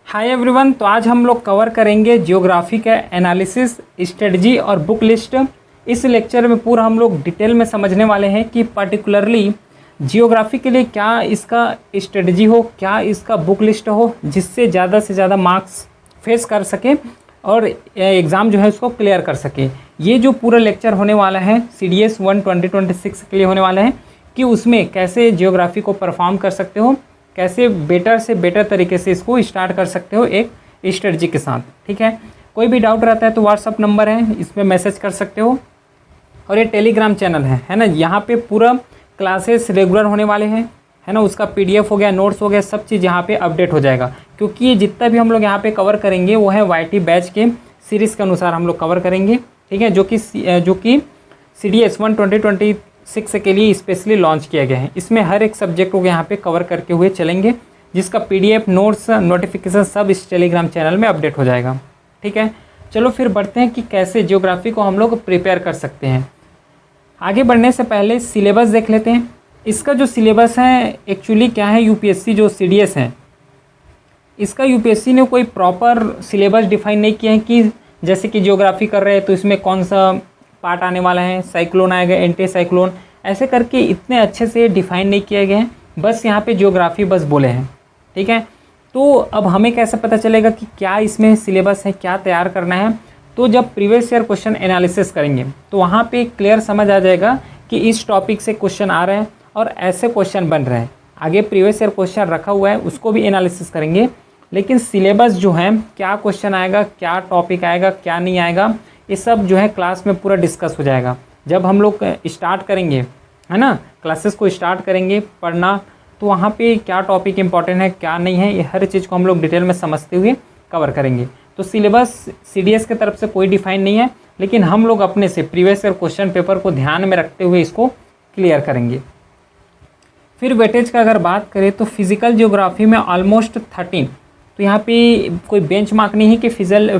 Hi everyone, तो आज हम लोग कवर करेंगे जियोग्राफी का एनालिसिस, स्ट्रेटजी और बुक लिस्ट। इस लेक्चर में पूरा हम लोग डिटेल में समझने वाले हैं कि पर्टिकुलरली जियोग्राफी के लिए क्या इसका स्ट्रेटजी हो, क्या इसका बुक लिस्ट हो, जिससे ज़्यादा से ज़्यादा मार्क्स फेस कर सके और एग्ज़ाम जो है उसको क्लियर कर सके। ये जो पूरा लेक्चर होने वाला है CDS 1 2026 के लिए होने वाला है कि उसमें कैसे जियोग्राफी को परफॉर्म कर सकते हो, कैसे बेटर से बेटर तरीके से इसको स्टार्ट कर सकते हो एक स्ट्रेटजी के साथ। ठीक है, कोई भी डाउट रहता है तो व्हाट्सअप नंबर है, इसमें मैसेज कर सकते हो। और ये टेलीग्राम चैनल है ना, यहाँ पे पूरा क्लासेस रेगुलर होने वाले हैं, है ना। उसका PDF हो गया, नोट्स हो गया, सब चीज़ यहाँ पे अपडेट हो जाएगा, क्योंकि ये जितना भी हम लोग यहाँ पे कवर करेंगे वो है YT बैच के सीरीज़ के अनुसार हम लोग कवर करेंगे। ठीक है, जो कि CDS 1 2026 के लिए स्पेशली लॉन्च किया गया है। इसमें हर एक सब्जेक्ट को यहाँ पे कवर करके हुए चलेंगे, जिसका PDF, नोट्स, नोटिफिकेशन सब इस टेलीग्राम चैनल में अपडेट हो जाएगा। ठीक है, चलो फिर बढ़ते हैं कि कैसे जियोग्राफी को हम लोग प्रिपेयर कर सकते हैं। आगे बढ़ने से पहले सिलेबस देख लेते हैं। इसका जो सिलेबस है एक्चुअली क्या है, UPSC जो CDS है इसका UPSC ने कोई प्रॉपर सिलेबस डिफाइन नहीं किया है कि जैसे कि जियोग्राफी कर रहे हैं तो इसमें कौन सा पार्ट आने वाला है, साइक्लोन आएगा, एंटी साइक्लोन, ऐसे करके इतने अच्छे से डिफाइन नहीं किए गए हैं। बस यहाँ पे जियोग्राफी बस बोले हैं। ठीक है, तो अब हमें कैसे पता चलेगा कि क्या इसमें सिलेबस है, क्या तैयार करना है। तो जब प्रीवियस ईयर क्वेश्चन एनालिसिस करेंगे तो वहाँ पे क्लियर समझ आ जाएगा कि इस टॉपिक से क्वेश्चन आ रहे हैं और ऐसे क्वेश्चन बन रहे हैं। आगे प्रीवियस ईयर क्वेश्चन रखा हुआ है, उसको भी एनालिसिस करेंगे, लेकिन सिलेबस जो है, क्या क्वेश्चन आएगा, क्या टॉपिक आएगा, क्या नहीं आएगा, ये सब जो है क्लास में पूरा डिस्कस हो जाएगा। जब हम लोग स्टार्ट करेंगे, है ना, क्लासेस को स्टार्ट करेंगे पढ़ना, तो वहाँ पे क्या टॉपिक इंपॉर्टेंट है, क्या नहीं है, ये हर चीज़ को हम लोग डिटेल में समझते हुए कवर करेंगे। तो सिलेबस CDS की तरफ से कोई डिफाइन नहीं है, लेकिन हम लोग अपने से प्रीवियस ईयर क्वेश्चन पेपर को ध्यान में रखते हुए इसको क्लियर करेंगे। फिर वेटेज का अगर बात करें तो फिजिकल जियोग्राफी में ऑलमोस्ट 13, तो यहाँ पे कोई बेंच मार्क नहीं है कि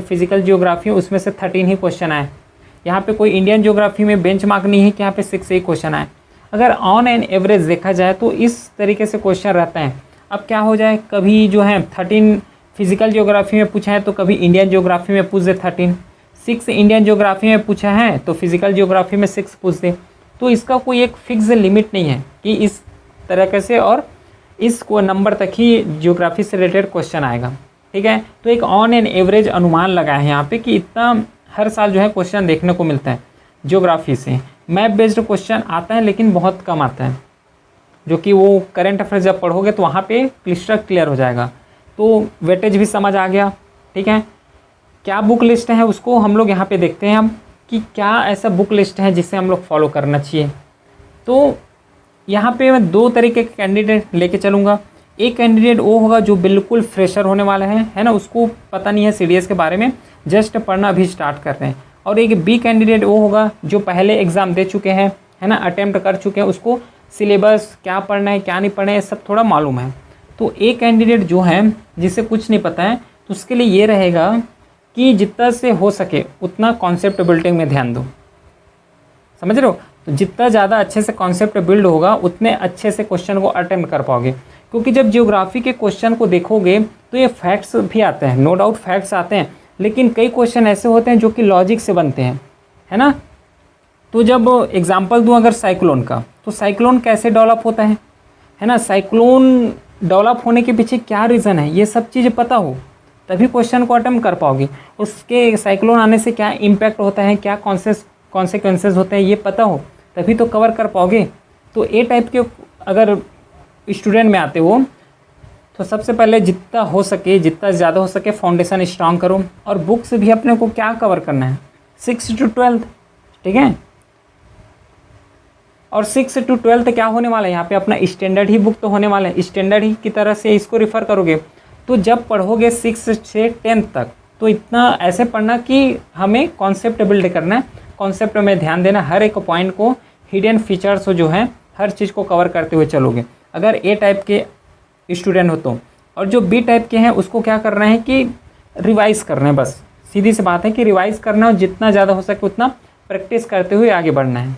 फिजिकल जियोग्राफी उसमें से 13 ही क्वेश्चन आए। यहाँ पे कोई इंडियन जियोग्राफी में बेंच मार्क नहीं है कि यहाँ पे 6 ही क्वेश्चन आए। अगर ऑन एन एवरेज देखा जाए तो इस तरीके से क्वेश्चन रहता है। अब क्या हो जाए, कभी जो है 13 फिजिकल जियोग्राफी में पूछा है तो कभी इंडियन जियोग्राफी में पूछ दे 13, 6 इंडियन जियोग्राफी में पूछा है तो फिजिकल जियोग्राफी में 6 पूछ दे। तो इसका कोई एक फिक्स लिमिट नहीं है कि इस तरीके से और इस नंबर तक ही जियोग्राफी से रिलेटेड क्वेश्चन आएगा। ठीक है, तो एक ऑन एन एवरेज अनुमान लगाया है यहाँ पे कि इतना हर साल जो है क्वेश्चन देखने को मिलता है जियोग्राफी से। मैप बेस्ड क्वेश्चन आता है लेकिन बहुत कम आता है, जो कि वो करंट अफेयर्स जब पढ़ोगे तो वहाँ पे क्लिस्टर क्लियर हो जाएगा। तो वेटेज भी समझ आ गया। ठीक है, क्या बुक लिस्ट है उसको हम लोग यहाँ पे देखते हैं हम कि क्या ऐसा बुक लिस्ट है जिसे हम लोग फॉलो करना चाहिए। तो यहाँ पे मैं 2 तरीके के कैंडिडेट लेके चलूँगा। एक कैंडिडेट वो होगा जो बिल्कुल फ्रेशर होने वाला है ना, उसको पता नहीं है CDS के बारे में, जस्ट पढ़ना अभी स्टार्ट कर रहे हैं। और एक B कैंडिडेट वो होगा जो पहले एग्ज़ाम दे चुके हैं, है ना, अटेम्प्ट कर चुके हैं, उसको सिलेबस क्या पढ़ना है क्या नहीं पढ़ना है सब थोड़ा मालूम है। तो एक कैंडिडेट जो है जिसे कुछ नहीं पता है तो उसके लिए ये रहेगा कि जितना से हो सके उतना कॉन्सेप्ट बिल्डिंग में ध्यान दो। समझ रहे हो, तो जितना ज़्यादा अच्छे से कॉन्सेप्ट बिल्ड होगा उतने अच्छे से क्वेश्चन को अटेम्प्ट कर पाओगे। क्योंकि जब जियोग्राफी के क्वेश्चन को देखोगे तो ये फैक्ट्स भी आते हैं, नो डाउट फैक्ट्स आते हैं, लेकिन कई क्वेश्चन ऐसे होते हैं जो कि लॉजिक से बनते हैं, है ना। तो जब एग्जांपल दूं अगर साइक्लोन का, तो साइक्लोन कैसे डेवलप होता है ना, साइक्लोन डेवलप होने के पीछे क्या रीज़न है, ये सब चीज़ें पता हो तभी क्वेश्चन को अटेम्प्ट कर पाओगे। उसके साइक्लोन आने से क्या इम्पैक्ट होता है, क्या कॉन्सिक्वेंसेस होते हैं, ये पता हो तभी तो कवर कर पाओगे। तो ए टाइप के अगर स्टूडेंट में आते हो तो सबसे पहले जितना हो सके, जितना ज़्यादा हो सके फाउंडेशन स्ट्रांग करो। और बुक्स भी अपने को क्या कवर करना है, 6 to 12। ठीक है, और 6 to 12 क्या होने वाला है, यहाँ पे अपना स्टैंडर्ड ही बुक तो होने वाला है, स्टैंडर्ड ही की तरह से इसको रिफ़र करोगे। तो जब पढ़ोगे 6 से 10 तक तो इतना ऐसे पढ़ना कि हमें कॉन्सेप्ट बिल्ड करना है, कॉन्सेप्ट में ध्यान देना, हर एक पॉइंट को, हिडन फीचर्स जो हैं हर चीज़ को कवर करते हुए चलोगे अगर ए टाइप के स्टूडेंट हो तो। और जो B टाइप के हैं उसको क्या करना है कि रिवाइज़ करना है, बस सीधी सी बात है कि रिवाइज़ करना है, जितना ज़्यादा हो सके उतना प्रैक्टिस करते हुए आगे बढ़ना है।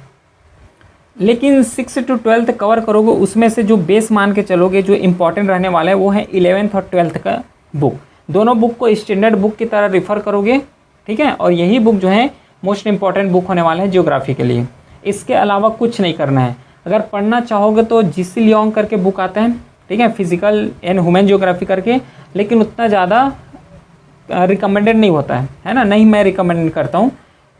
लेकिन 6 to 12 कवर करोगे, उसमें से जो बेस मान के चलोगे जो इम्पोर्टेंट रहने वाला है वो है 11th और 12th का बुक। दोनों बुक को स्टैंडर्ड बुक की तरह रेफ़र करोगे, ठीक है। और यही बुक जो है मोस्ट इंपॉर्टेंट बुक होने वाला है ज्योग्राफी के लिए। इसके अलावा कुछ नहीं करना है। अगर पढ़ना चाहोगे तो जीसी लियोंग करके बुक आता है, ठीक है, फिजिकल एंड ह्यूमन ज्योग्राफी करके, लेकिन उतना ज़्यादा रिकमेंडेड नहीं होता है ना, नहीं मैं रिकमेंड करता हूँ।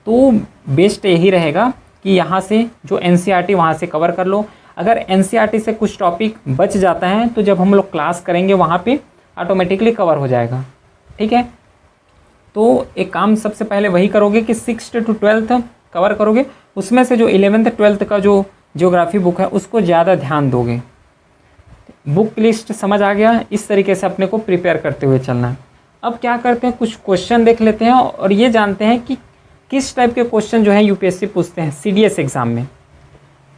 तो बेस्ट यही रहेगा कि यहाँ से जो एनसीईआरटी वहाँ से कवर कर लो। अगर एनसीईआरटी से कुछ टॉपिक बच जाता है तो जब हम लोग क्लास करेंगे वहाँ पे ऑटोमेटिकली कवर हो जाएगा, ठीक है। तो एक काम सबसे पहले वही करोगे कि 6th to 12th कवर करोगे, उसमें से जो 11th 12th का जो ज्योग्राफी बुक है उसको ज़्यादा ध्यान दोगे। बुक लिस्ट समझ आ गया, इस तरीके से अपने को प्रिपेयर करते हुए चलना है। अब क्या करते हैं, कुछ क्वेश्चन देख लेते हैं और ये जानते हैं कि किस टाइप के क्वेश्चन जो है यूपीएससी पूछते हैं सीडीएस एग्ज़ाम में।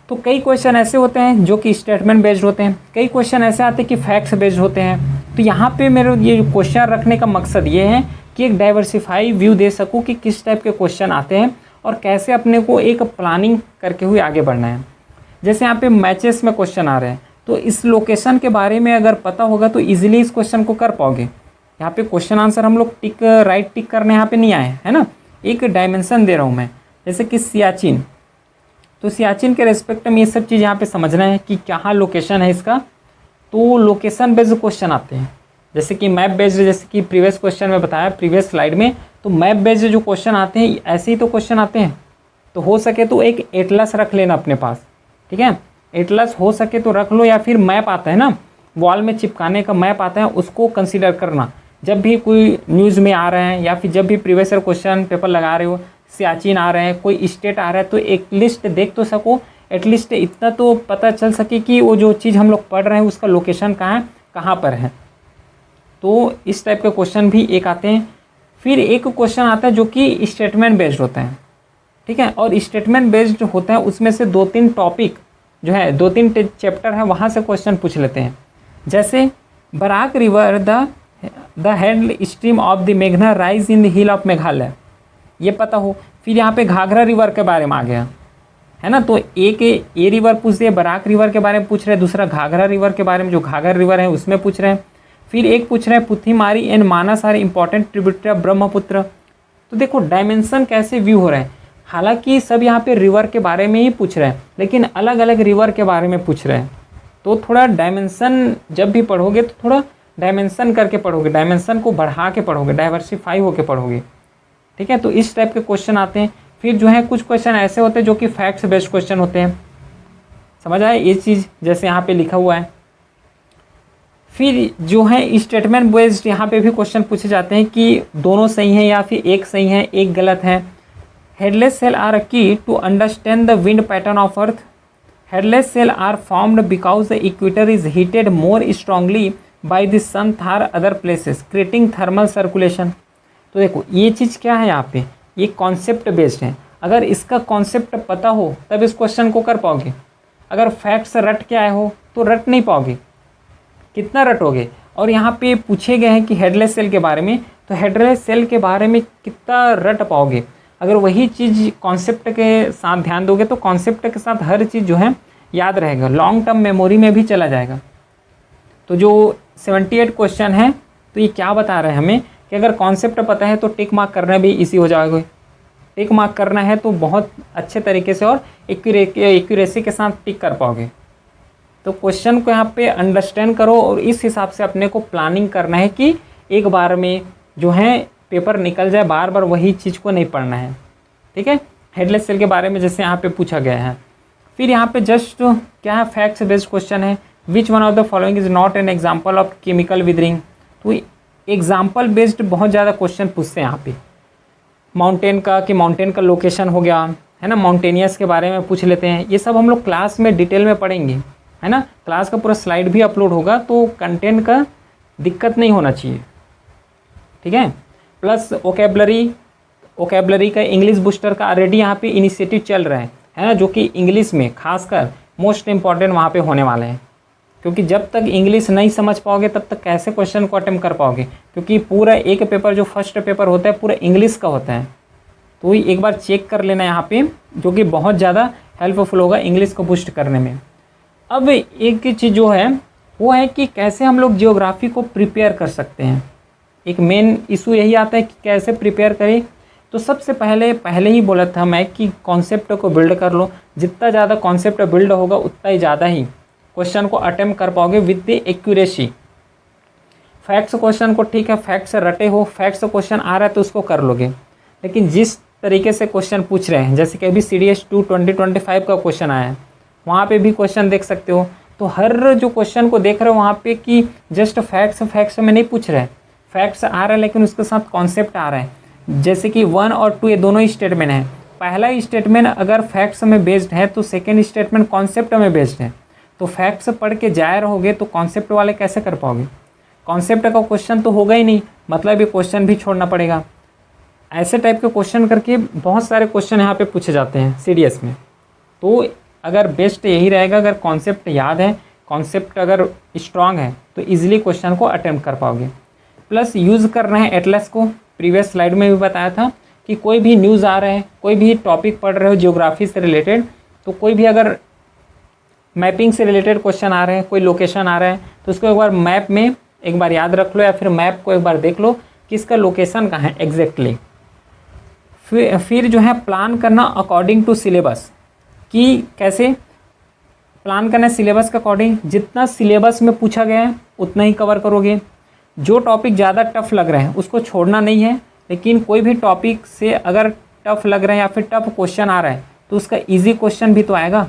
तो कई क्वेश्चन ऐसे होते हैं जो कि स्टेटमेंट बेस्ड होते हैं, कई क्वेश्चन ऐसे आते हैं कि फैक्ट्स बेस्ड होते हैं। तो यहाँ पे मेरे ये क्वेश्चन रखने का मकसद ये है कि एक डाइवर्सिफाई व्यू दे सकूँ कि किस टाइप के क्वेश्चन आते हैं और कैसे अपने को एक प्लानिंग करके हुए आगे बढ़ना है। जैसे यहाँ पे मैचेस में क्वेश्चन आ रहे हैं, तो इस लोकेशन के बारे में अगर पता होगा तो ईजिली इस क्वेश्चन को कर पाओगे। यहाँ पे क्वेश्चन आंसर हम लोग राइट टिक करने यहाँ पे नहीं आए है ना, एक डायमेंशन दे रहा हूँ मैं। जैसे कि सियाचिन, तो सियाचिन के रेस्पेक्ट में ये सब चीज़ यहाँ पे समझना है कि कहाँ लोकेशन है इसका। तो लोकेशन बेस्ड क्वेश्चन आते हैं, जैसे कि मैप बेस्ड, जैसे कि प्रीवियस क्वेश्चन में बताया प्रीवियस स्लाइड में, तो मैप बेस्ड जो क्वेश्चन आते हैं ऐसे ही तो क्वेश्चन आते हैं। तो हो सके तो एक एटलस रख लेना अपने पास, ठीक है, एटलस हो सके तो रख लो, या फिर मैप आता है ना वॉल में चिपकाने का मैप आता है, उसको कंसीडर करना जब भी कोई न्यूज़ में आ रहे हैं या फिर जब भी प्रीवियस ईयर क्वेश्चन पेपर लगा रहे हो, सियाचिन आ रहे हैं, कोई स्टेट आ रहा है, तो एक लिस्ट देख तो सको, एटलीस्ट इतना तो पता चल सके कि वो जो चीज़ हम लोग पढ़ रहे हैं उसका लोकेशन कहाँ है, कहाँ पर है। तो इस टाइप के क्वेश्चन भी एक आते हैं। फिर एक क्वेश्चन आता है जो कि स्टेटमेंट बेस्ड होता है, ठीक है, और स्टेटमेंट बेस्ड होता है उसमें से 2-3 टॉपिक जो है 2-3 चैप्टर है वहाँ से क्वेश्चन पूछ लेते हैं। जैसे Barak river the head stream of the मेघना rise in the hill of Meghalaya, ये पता हो। फिर यहाँ पे घाघरा रिवर के बारे में आ गया है ना, तो एक ए रिवर पूछ दिए, बराक रिवर के बारे में पूछ रहे हैं, दूसरा घाघरा रिवर के बारे में जो घाघरा रिवर है उसमें पूछ रहे हैं। फिर एक पूछ रहे हैं Puthimari and Manas are important tributary of Brahmaputra. तो देखो डायमेंशन कैसे व्यू हो रहे हैं, हालांकि सब यहाँ पे रिवर के बारे में ही पूछ रहे हैं लेकिन अलग अलग रिवर के बारे में पूछ रहे हैं। तो थोड़ा डायमेंशन जब भी पढ़ोगे तो थोड़ा डायमेंशन करके पढ़ोगे, डायमेंशन को बढ़ा के पढ़ोगे, डाइवर्सिफाई होके पढ़ोगे, ठीक है। तो इस टाइप के क्वेश्चन आते हैं। फिर जो है कुछ क्वेश्चन ऐसे होते हैं जो कि फैक्ट्स बेस्ड क्वेश्चन होते हैं, समझ आए ये चीज़, जैसे यहाँ पे लिखा हुआ है। फिर जो है स्टेटमेंट बेस्ड यहाँ पे भी क्वेश्चन पूछे जाते हैं कि दोनों सही हैं या फिर एक सही है एक गलत है। Headless cell are a key to understand the wind pattern of earth. Hadley cell are formed because the equator is heated more strongly by the sun than other places creating thermal circulation. तो देखो ये चीज़ क्या है, यहाँ पे ये concept based है। अगर इसका कॉन्सेप्ट पता हो तब इस क्वेश्चन को कर पाओगे, अगर फैक्ट्स रट के आए हो तो रट नहीं पाओगे, कितना रटोगे। और यहाँ पे पूछे गए हैं कि हेडलेस सेल के बारे में, तो हेडलेस सेल के बारे में कितना रट पाओगे। अगर वही चीज़ कॉन्सेप्ट के साथ ध्यान दोगे तो कॉन्सेप्ट के साथ हर चीज़ जो है याद रहेगा, लॉन्ग टर्म मेमोरी में भी चला जाएगा। तो जो 78 क्वेश्चन है तो ये क्या बता रहे हैं हमें कि अगर कॉन्सेप्ट पता है तो टिक मार्क करना भी इजी हो जाएगा। टिक मार्क करना है तो बहुत अच्छे तरीके से और एक्यूरेसी के साथ टिक कर पाओगे। तो क्वेश्चन को यहाँ पे अंडरस्टैंड करो और इस हिसाब से अपने को प्लानिंग करना है कि एक बार में जो है पेपर निकल जाए, बार बार वही चीज़ को नहीं पढ़ना है, ठीक है। हेडलेस सेल के बारे में जैसे यहाँ पे पूछा गया है। फिर यहाँ पे जस्ट क्या है, फैक्ट्स बेस्ड क्वेश्चन है। Which one of the following is not an example of chemical withering. तो एग्जाम्पल बेस्ड बहुत ज़्यादा क्वेश्चन पूछते हैं यहाँ पे। माउंटेन का कि माउंटेन का लोकेशन हो गया है ना, माउंटेनियस के बारे में पूछ लेते हैं। ये सब हम लोग क्लास में डिटेल में पढ़ेंगे है ना, क्लास का पूरा स्लाइड भी अपलोड होगा तो कंटेंट का दिक्कत नहीं होना चाहिए, ठीक है। प्लस ओकेबलरी का इंग्लिश बूस्टर का ऑलरेडी यहाँ पे इनिशिएटिव चल रहा है ना, जो कि इंग्लिश में खासकर मोस्ट इम्पॉर्टेंट वहाँ पे होने वाले हैं। क्योंकि जब तक इंग्लिश नहीं समझ पाओगे तब तक कैसे क्वेश्चन को अटेम्प्ट कर पाओगे, क्योंकि पूरा एक पेपर जो फर्स्ट पेपर होता है पूरा इंग्लिश का होता है। तो एक बार चेक कर लेना यहाँ पे, जो कि बहुत ज़्यादा हेल्पफुल होगा इंग्लिश को बूस्ट करने में। अब एक चीज़ जो है वो है कि कैसे हम लोग जियोग्राफी को प्रिपेयर कर सकते हैं। एक मेन इशू यही आता है कि कैसे प्रिपेयर करें। तो सबसे पहले ही बोला था मैं कि कॉन्सेप्ट को बिल्ड कर लो। जितना ज़्यादा कॉन्सेप्ट बिल्ड होगा उतना ही ज़्यादा ही क्वेश्चन को अटेम्प्ट कर पाओगे with the accuracy. Facts question को ठीक है, फैक्ट्स से रटे हो, फैक्ट्स क्वेश्चन आ रहा है तो उसको कर लोगे, लेकिन जिस तरीके से क्वेश्चन पूछ रहे हैं, जैसे कि अभी CDS 2 2025 का क्वेश्चन आया है, वहाँ पे भी क्वेश्चन देख सकते हो। तो हर जो क्वेश्चन को देख रहे हो वहाँ पे कि जस्ट फैक्ट्स में नहीं पूछ रहे, फैक्ट्स आ रहा है लेकिन उसके साथ कॉन्सेप्ट आ रहा है। जैसे कि 1 और 2 ये दोनों ही स्टेटमेंट हैं। पहला स्टेटमेंट अगर फैक्ट्स में बेस्ड है तो सेकेंड स्टेटमेंट कॉन्सेप्ट में बेस्ड है। तो फैक्ट्स पढ़ के जाए रहोगे तो कॉन्सेप्ट वाले कैसे कर पाओगे? कॉन्सेप्ट का क्वेश्चन तो होगा ही नहीं, मतलब ये क्वेश्चन भी छोड़ना पड़ेगा। ऐसे टाइप के क्वेश्चन करके बहुत सारे क्वेश्चन यहाँ पे पूछे जाते हैं CDS में। तो अगर बेस्ट यही रहेगा, अगर कॉन्सेप्ट याद है, कॉन्सेप्ट अगर स्ट्रांग है तो इजीली क्वेश्चन को अटेम्प्ट कर पाओगे। प्लस यूज़ करना है एटलस को। प्रीवियस स्लाइड में भी बताया था कि कोई भी न्यूज़ आ रहा है, कोई भी टॉपिक पढ़ रहे हो जियोग्राफी से रिलेटेड, तो कोई भी अगर मैपिंग से रिलेटेड क्वेश्चन आ रहे हैं, कोई लोकेशन आ रहा है, तो उसको एक बार मैप में एक बार याद रख लो या फिर मैप को एक बार देख लो कि इसका लोकेशन कहाँ है एग्जैक्टली। फिर जो है प्लान करना अकॉर्डिंग टू सिलेबस, कि कैसे प्लान करना है सिलेबस के अकॉर्डिंग। जितना सिलेबस में पूछा गया है उतना ही कवर करोगे। जो टॉपिक ज़्यादा टफ लग रहे हैं उसको छोड़ना नहीं है, लेकिन कोई भी टॉपिक से अगर टफ लग रहा है या फिर टफ क्वेश्चन आ रहा है तो उसका ईजी क्वेश्चन भी तो आएगा।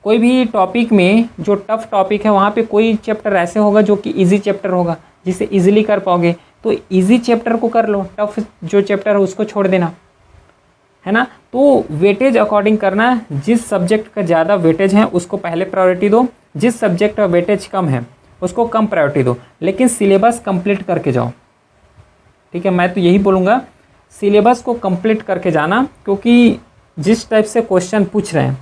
कोई भी टॉपिक में जो टफ टॉपिक है वहाँ पे कोई चैप्टर ऐसे होगा जो कि इजी चैप्टर होगा जिसे इजीली कर पाओगे, तो इजी चैप्टर को कर लो, टफ जो चैप्टर है उसको छोड़ देना, है ना। तो वेटेज अकॉर्डिंग करना, जिस सब्जेक्ट का ज़्यादा वेटेज है उसको पहले प्रायोरिटी दो, जिस सब्जेक्ट का वेटेज कम है उसको कम प्रायोरिटी दो, लेकिन सिलेबस कंप्लीट करके जाओ। ठीक है, मैं तो यही बोलूँगा सिलेबस को कंप्लीट करके जाना, क्योंकि जिस टाइप से क्वेश्चन पूछ रहे हैं,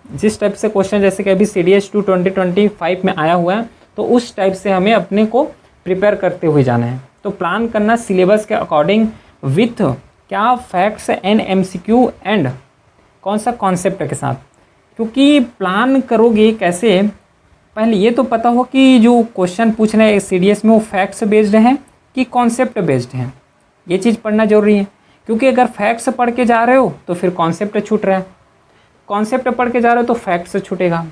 जिस टाइप से क्वेश्चन जैसे कि अभी CDS 2 2025 में आया हुआ है, तो उस टाइप से हमें अपने को प्रिपेयर करते हुए जाना है। तो प्लान करना सिलेबस के अकॉर्डिंग विथ क्या फैक्ट्स एंड MCQ एंड कौन सा कॉन्सेप्ट के साथ। क्योंकि प्लान करोगे कैसे, पहले ये तो पता हो कि जो क्वेश्चन पूछ रहे हैं CDS में वो फैक्ट्स बेस्ड हैं कि कॉन्सेप्ट बेस्ड हैं। ये चीज़ पढ़ना जरूरी है, क्योंकि अगर फैक्ट्स पढ़ के जा रहे हो तो फिर कॉन्सेप्ट छूट रहा है, कॉन्सेप्ट पढ़ के जा रहे हो तो फैक्ट्स छूटेगा।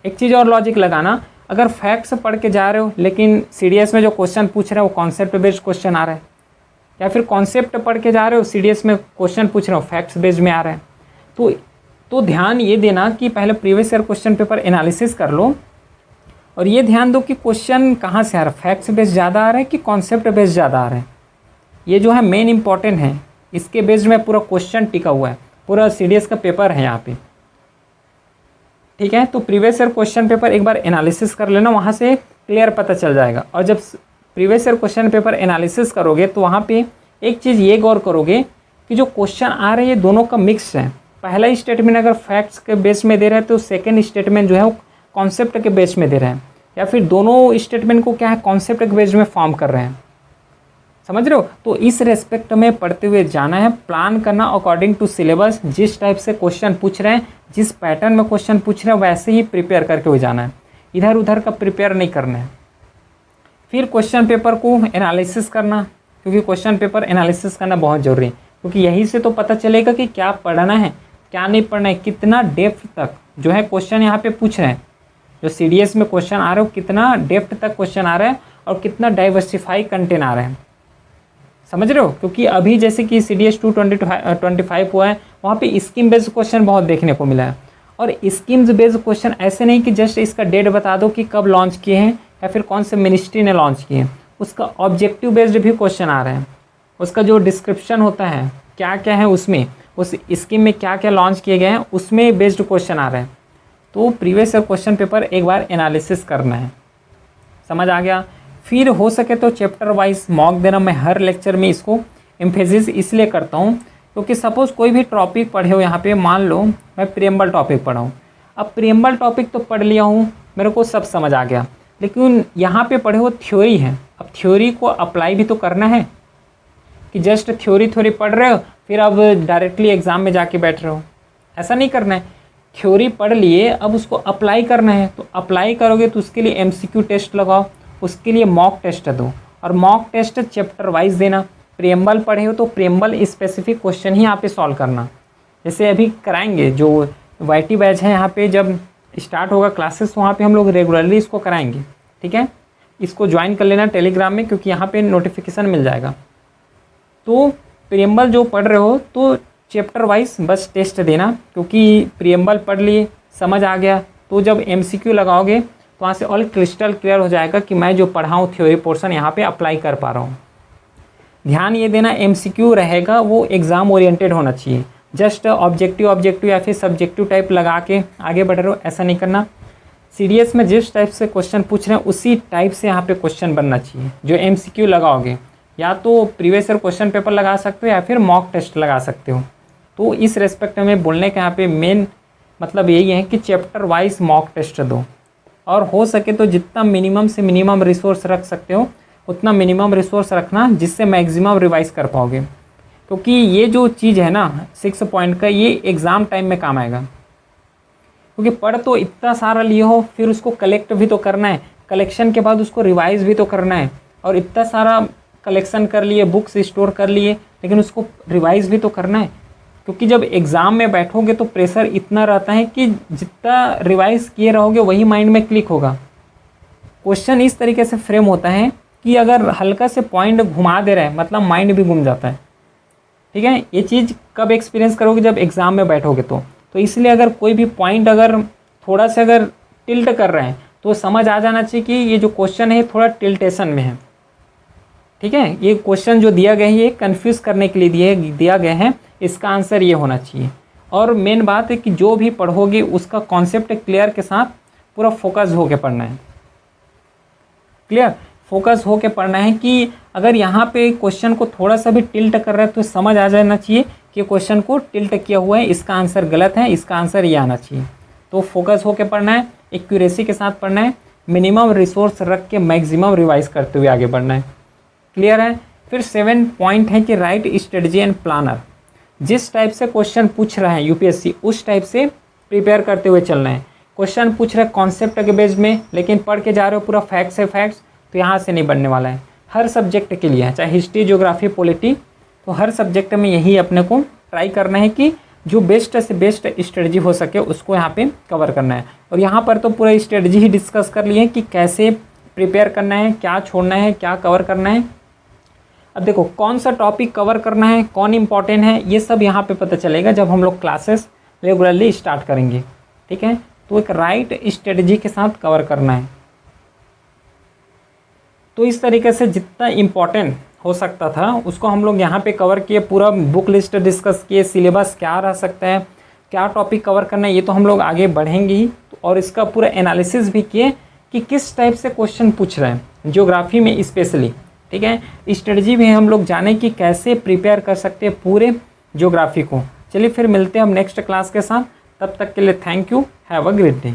एक चीज़ और लॉजिक लगाना, अगर फैक्ट्स पढ़ के जा रहे हो लेकिन CDS में जो क्वेश्चन पूछ रहे हो वो कॉन्सेप्ट बेस्ड क्वेश्चन आ रहा है, या फिर कॉन्सेप्ट पढ़ के जा रहे हो CDS में क्वेश्चन पूछ रहे हो फैक्ट्स बेस्ड में आ रहा है, तो ध्यान ये देना कि पहले previous year question paper analysis कर लो, और ये ध्यान दो कि क्वेश्चन कहाँ से आ रहा है, फैक्ट्स बेस्ड ज़्यादा आ रहा है कि कॉन्सेप्ट बेस्ड ज़्यादा आ रहा है। ये जो है मेन इंपॉर्टेंट है, इसके बेस्ड में पूरा क्वेश्चन टिका हुआ है, पूरा CDS का पेपर है यहाँ पे। ठीक है, तो प्रीवियस ईयर क्वेश्चन पेपर एक बार एनालिसिस कर लेना, वहाँ से क्लियर पता चल जाएगा। और जब previous year question paper analysis करोगे तो वहाँ पे एक चीज़ ये गौर करोगे कि जो क्वेश्चन आ रहे हैं दोनों का मिक्स है। पहला स्टेटमेंट अगर फैक्ट्स के बेस में दे रहा है तो सेकेंड स्टेटमेंट जो है वो कॉन्सेप्ट के बेस में दे रहे हैं, या फिर दोनों स्टेटमेंट को क्या है कॉन्सेप्ट के बेस में फॉर्म कर रहे हैं। समझ रहे हो? तो इस रेस्पेक्ट में पढ़ते हुए जाना है, प्लान करना अकॉर्डिंग टू सिलेबस। जिस टाइप से क्वेश्चन पूछ रहे हैं, जिस पैटर्न में क्वेश्चन पूछ रहे हैं वैसे ही प्रिपेयर करके हुए जाना है, इधर उधर का प्रिपेयर नहीं करना है। फिर क्वेश्चन पेपर को एनालिसिस करना, क्योंकि क्वेश्चन पेपर एनालिसिस करना बहुत ज़रूरी है, क्योंकि यहीं से तो पता चलेगा कि क्या पढ़ना है क्या नहीं पढ़ना है, कितना डेप्थ तक जो है क्वेश्चन यहाँ पे पूछ रहे हैं। जो CDS में क्वेश्चन आ रहे हो कितना डेप्थ तक क्वेश्चन आ रहा है और कितना डाइवर्सिफाई कंटेंट आ रहे हैं। समझ रहे हो? क्योंकि अभी जैसे कि CDS 2 2025 हुआ है, वहाँ पे स्कीम बेस्ड क्वेश्चन बहुत देखने को मिला है। और स्कीम्स बेस्ड क्वेश्चन ऐसे नहीं कि जस्ट इसका डेट बता दो कि कब लॉन्च किए हैं या फिर कौन से मिनिस्ट्री ने लॉन्च किए हैं, उसका ऑब्जेक्टिव बेस्ड भी क्वेश्चन आ रहे हैं। उसका जो डिस्क्रिप्शन होता है क्या क्या है उसमें, उस स्कीम में क्या क्या लॉन्च किए गए हैं उसमें बेस्ड क्वेश्चन आ रहे हैं। तो प्रीवियस ईयर क्वेश्चन पेपर एक बार एनालिसिस करना है। समझ आ गया? फिर हो सके तो चैप्टर वाइज मॉक देना। मैं हर लेक्चर में इसको एम्फेसिस इसलिए करता हूँ क्योंकि सपोज़ कोई भी टॉपिक पढ़े हो, यहाँ पे मान लो मैं प्रीएम्बल टॉपिक पढ़ा हूँ। अब प्रीएम्बल टॉपिक तो पढ़ लिया हूँ, मेरे को सब समझ आ गया, लेकिन यहाँ पे पढ़े हो थ्योरी है। अब थ्योरी को अप्लाई भी तो करना है, कि जस्ट थ्योरी पढ़ रहे हो फिर अब डायरेक्टली एग्ज़ाम में जाके बैठ रहे हो, ऐसा नहीं करना है। थ्योरी पढ़ लिए, अब उसको अप्लाई करना है। तो अप्लाई करोगे तो उसके लिए MCQ टेस्ट लगाओ, उसके लिए मॉक टेस्ट दो, और मॉक टेस्ट चैप्टर वाइज देना। प्रियम्बल पढ़े हो तो प्रियम्बल स्पेसिफिक क्वेश्चन ही यहाँ पे सॉल्व करना। जैसे अभी कराएंगे जो YT बैच है, यहाँ पे जब स्टार्ट होगा क्लासेस वहाँ पे हम लोग रेगुलरली इसको कराएंगे, ठीक है। इसको ज्वाइन कर लेना टेलीग्राम में, क्योंकि यहाँ पे नोटिफिकेशन मिल जाएगा। तो प्रियम्बल जो पढ़ रहे हो तो चैप्टर वाइज बस टेस्ट देना, क्योंकि प्रियम्बल पढ़ लिए, समझ आ गया, तो जब MCQ लगाओगे तो वहाँ से ऑल क्रिस्टल क्लियर हो जाएगा कि मैं जो पढ़ा हूँ थ्योरी पोर्शन यहाँ पे अप्लाई कर पा रहा हूँ। ध्यान ये देना, MCQ रहेगा वो एग्ज़ाम ओरिएंटेड होना चाहिए। जस्ट ऑब्जेक्टिव या फिर सब्जेक्टिव टाइप लगा के आगे बढ़ रहे हो, ऐसा नहीं करना। CDS में जिस टाइप से क्वेश्चन पूछ रहे हैं उसी टाइप से यहाँ पे क्वेश्चन बनना चाहिए। जो MCQ लगाओगे या तो प्रीवियस ईयर क्वेश्चन पेपर लगा सकते हो या फिर मॉक टेस्ट लगा सकते हो। तो इस रेस्पेक्ट में बोलने का यहाँ पे मेन मतलब यही है कि चैप्टर वाइज मॉक टेस्ट दो, और हो सके तो जितना मिनिमम से मिनिमम रिसोर्स रख सकते हो उतना मिनिमम रिसोर्स रखना, जिससे मैक्सिमम रिवाइज कर पाओगे। क्योंकि ये जो चीज़ है ना 6 पॉइंट का, ये एग्ज़ाम टाइम में काम आएगा। क्योंकि पढ़ तो इतना सारा लिए हो, फिर उसको कलेक्ट भी तो करना है, कलेक्शन के बाद उसको रिवाइज भी तो करना है, और इतना सारा कलेक्शन कर लिए, बुक्स स्टोर कर लिए, लेकिन उसको रिवाइज भी तो करना है। क्योंकि जब एग्ज़ाम में बैठोगे तो प्रेशर इतना रहता है कि जितना रिवाइज किए रहोगे वही माइंड में क्लिक होगा। क्वेश्चन इस तरीके से फ्रेम होता है कि अगर हल्का से पॉइंट घुमा दे रहा है मतलब माइंड भी घूम जाता है, ठीक है। ये चीज़ कब एक्सपीरियंस करोगे? जब एग्ज़ाम में बैठोगे तो इसलिए अगर कोई भी पॉइंट अगर थोड़ा सा अगर टिल्ट कर रहे हैं तो समझ आ जाना चाहिए कि ये जो क्वेश्चन है थोड़ा टिल्टेशन में है, ठीक है। ये क्वेश्चन जो दिया गया है ये कन्फ्यूज़ करने के लिए दिया गया है, इसका आंसर ये होना चाहिए। और मेन बात है कि जो भी पढ़ोगे उसका कॉन्सेप्ट क्लियर के साथ पूरा फोकस होके पढ़ना है, क्लियर फोकस होके पढ़ना है कि अगर यहाँ पे क्वेश्चन को थोड़ा सा भी टिल्ट कर रहा है तो समझ आ जाना चाहिए कि क्वेश्चन को टिल्ट किया हुआ है, इसका आंसर गलत है, इसका आंसर ये आना चाहिए। तो फोकस होके पढ़ना है, एक्यूरेसी के साथ पढ़ना है, मिनिमम रिसोर्स रख के मैक्सिमम रिवाइज करते हुए आगे बढ़ना है, क्लियर है। फिर 7 पॉइंट है कि राइट स्ट्रेटजी एंड प्लानर। जिस टाइप से क्वेश्चन पूछ रहे हैं UPSC उस टाइप से प्रिपेयर करते हुए चलना है। क्वेश्चन पूछ रहे हैं कॉन्सेप्ट के बेस में, लेकिन पढ़ के जा रहे हो पूरा फैक्ट्स है फैक्ट्स, तो यहाँ से नहीं बनने वाला है। हर सब्जेक्ट के लिए है, चाहे हिस्ट्री, ज्योग्राफी, पॉलिटी, तो हर सब्जेक्ट में यही अपने को ट्राई करना है कि जो बेस्ट से बेस्ट स्ट्रेटजी हो सके उसको यहाँ पे कवर करना है। और यहाँ पर तो पूरा स्ट्रेटजी ही डिस्कस कर लिए कि कैसे प्रिपेयर करना है, क्या छोड़ना है, क्या कवर करना है। अब देखो कौन सा टॉपिक कवर करना है, कौन इंपॉर्टेंट है, ये सब यहाँ पे पता चलेगा जब हम लोग क्लासेस रेगुलरली स्टार्ट करेंगे, ठीक है। तो एक राइट स्ट्रेटजी के साथ कवर करना है। तो इस तरीके से जितना इम्पोर्टेंट हो सकता था उसको हम लोग यहाँ पे कवर किए, पूरा बुक लिस्ट डिस्कस किए, सिलेबस क्या रह सकता है, क्या टॉपिक कवर करना है, ये तो हम लोग आगे बढ़ेंगे ही। और इसका पूरा एनालिसिस भी किए कि किस टाइप से क्वेश्चन पूछ रहे हैं ज्योग्राफी में स्पेशली, ठीक है। स्ट्रेटजी भी हम लोग जाने कि कैसे प्रिपेयर कर सकते हैं पूरे ज्योग्राफी को। चलिए फिर मिलते हैं हम नेक्स्ट क्लास के साथ, तब तक के लिए thank you, have a great day.